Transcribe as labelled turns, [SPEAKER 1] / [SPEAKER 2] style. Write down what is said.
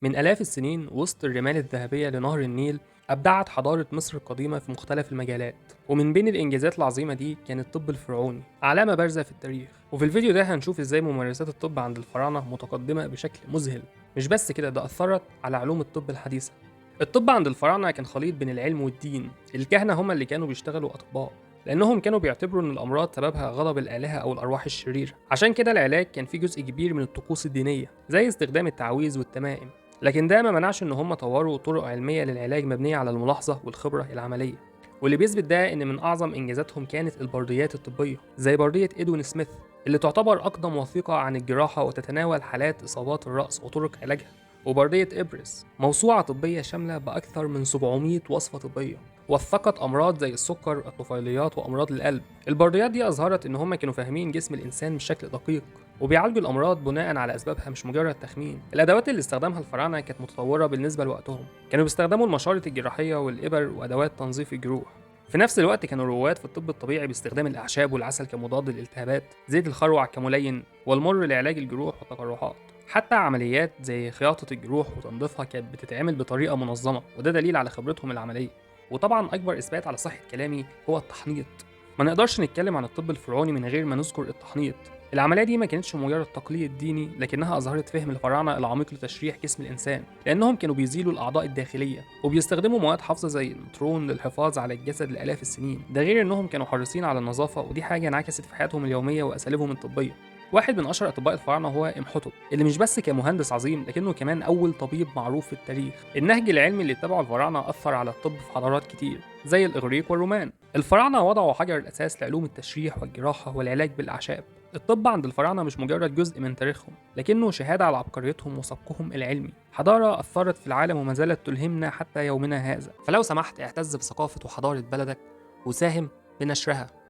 [SPEAKER 1] من آلاف السنين وسط الرمال الذهبية لنهر النيل أبدعت حضارة مصر القديمة في مختلف المجالات، ومن بين الإنجازات العظيمة دي كان الطب الفرعوني علامة بارزة في التاريخ. وفي الفيديو ده هنشوف إزاي ممارسات الطب عند الفراعنة متقدمة بشكل مذهل. مش بس كده، ده أثرت على علوم الطب الحديثة. الطب عند الفراعنة كان خليط بين العلم والدين. الكهنة هم اللي كانوا بيشتغلوا أطباء، لأنهم كانوا بيعتبروا إن الأمراض سببها غضب الآلهة أو الأرواح الشريرة. عشان كده العلاج كان فيه جزء كبير من الطقوس الدينية زي استخدام التعويذ والتمائم. لكن ده ما منعش إن هم طوروا طرق علمية للعلاج مبنية على الملاحظة والخبرة العملية. واللي بيثبت ده إن من أعظم إنجازاتهم كانت البرديات الطبية زي بردية إدوين سميث، اللي تعتبر أقدم وثيقة عن الجراحة وتتناول حالات إصابات الرأس وطرق علاجها. وبردية إبرس موسوعة طبية شاملة بأكثر من 700 وصفة طبية وثقت أمراض زي السكر، الطفيليات، وأمراض القلب. البرديات دي أظهرت إن هم كانوا فاهمين جسم الإنسان بشكل دقيق، وبيعالجوا الأمراض بناء على أسبابها مش مجرد تخمين. الأدوات اللي استخدمها الفراعنة كانت متطورة بالنسبة لوقتهم، كانوا بيستخدموا المشارط الجراحية والإبر وأدوات تنظيف الجروح. في نفس الوقت كانوا رواد في الطب الطبيعي باستخدام الأعشاب والعسل كمضاد للالتهابات، زيت الخروع كملين، والمر لعلاج الجروح والتقرحات. حتى عمليات زي خياطة الجروح وتنظيفها كانت بتتعمل بطريقة منظمة، وده دليل على خبرتهم العملية. وطبعا أكبر إثبات على صحة كلامي هو التحنيط. ما نقدرش نتكلم عن الطب الفرعوني من غير ما نذكر التحنيط. العملية دي ما كانتش مجرد تقليد ديني، لكنها أظهرت فهم الفراعنة العميق لتشريح جسم الإنسان، لأنهم كانوا بيزيلوا الأعضاء الداخلية وبيستخدموا مواد حافظة زي النترون للحفاظ على الجسد لآلاف السنين. ده غير إنهم كانوا حريصين على النظافة، ودي حاجة انعكست في حياتهم اليومية وأساليبهم الطبية. واحد من أشهر أطباء الفراعنة هو إمحوتب، اللي مش بس كان مهندس عظيم لكنه كمان أول طبيب معروف في التاريخ. النهج العلمي اللي اتبعه الفراعنة أثر على الطب في حضارات كتير زي الإغريق والرومان. الفراعنة وضعوا حجر الأساس لعلوم التشريح والجراحة والعلاج بالأعشاب. الطب عند الفراعنة مش مجرد جزء من تاريخهم، لكنه شهادة على عبقريتهم وسبقهم العلمي. حضارة أثرت في العالم وما زالت تلهمنا حتى يومنا هذا. فلو سمحت اعتز بثقافة وحضارة بلدك وساهم بنشرها.